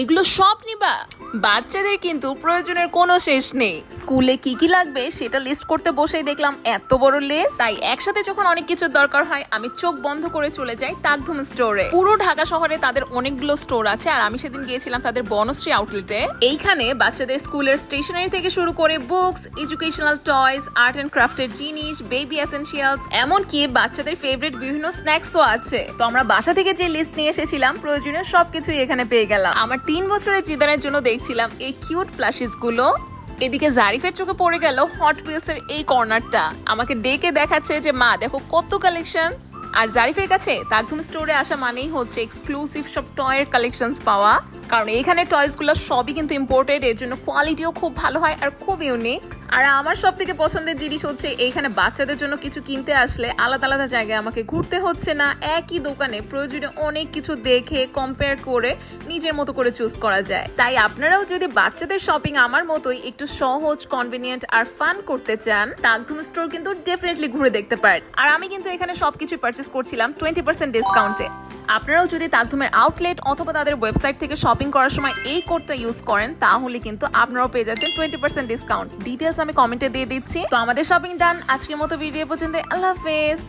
এগুলো সব নিবা? বাচ্চাদের কিন্তু প্রয়োজনের কোনো শেষ নেই। স্কুলে কি কি লাগবে সেটা লিস্ট করতে বসেই দেখলাম এত বড় লিস্ট। তাই একসাথে যখন অনেক কিছুর দরকার হয় আমি চোখ বন্ধ করে চলে যাই তাকধুম স্টোরে। পুরো ঢাকা শহরে তাদের অনেকগুলো স্টোর আছে, আর আমি সেদিন গিয়েছিলাম তাদের বনশ্রী আউটলেটে। এইখানে বাচ্চাদের স্কুলের স্টেশনারি থেকে শুরু করে books, educational toys, art and ক্রাফটের জিনিস, বেবি এসেনশিয়ালস, এমনকি বাচ্চাদের ফেভারিট বিভিন্ন স্ন্যাক্সও আছে। তো আমরা বাসা থেকে যে লিস্ট নিয়ে এসেছিলাম প্রয়োজনীয় সবকিছুই এখানে পেয়ে গেলাম। আমার 3 বছরের জিদানের জন্য দেখছিলাম এই কিউট প্লাশিস গুলো। এদিকে জারিফের চোখে পড়ে গেল হট হুইলস এর এই কর্নারটা। আমাকে ডেকে দেখাচ্ছে যে মা দেখো কত কালেকশনস। আর জারিফের কাছে তাকধুম স্টোরে আসা মানেই হচ্ছে এক্সক্লুসিভ সব টয়ের কালেকশনস পাওয়া, কারণ এখানে টয়েস গুলো সবই কিন্তু ইম্পোর্টেড, এর জন্য কোয়ালিটিও খুব ভালো হয় আর খুব ইউনিক। আর আমার সব থেকে পছন্দের জিনিস হচ্ছে এইখানে বাচ্চাদের জন্য কিছু কিনতে আসলে আলাদা আলাদা জায়গায় আমাকে ঘুরতে হচ্ছে না, একই দোকানে প্রয়োজনীয় অনেক কিছু দেখে কম্পেয়ার করে নিজের মতো করে চুজ করা যায়। তাই আপনারাও যদি বাচ্চাদের শপিং আমার মতোই একটু সহজ, কনভিনিয়েন্ট আর ফান করতে চান, তাকধুম স্টোর কিন্তু ডেফিনেটলি ঘুরে দেখতে পারেন। আর আমি কিন্তু এখানে সবকিছু পারচেস করছিলাম 20% ডিসকাউন্টে। আপনারাও যদি তাকধুমের আউটলেট অথবা তাদের ওয়েবসাইট থেকে শপিং করার সময় এই কোডটা ইউজ করেন তাহলে কিন্তু আপনারাও পেয়ে যাচ্ছেন 20% ডিসকাউন্ট। ডিটেলস আমি কমেন্টে দিয়ে দিচ্ছি। তো আমাদের শপিং ডান। আজকের মতো ভিডিও পর্যন্ত, আল্লাহ হাফেজ।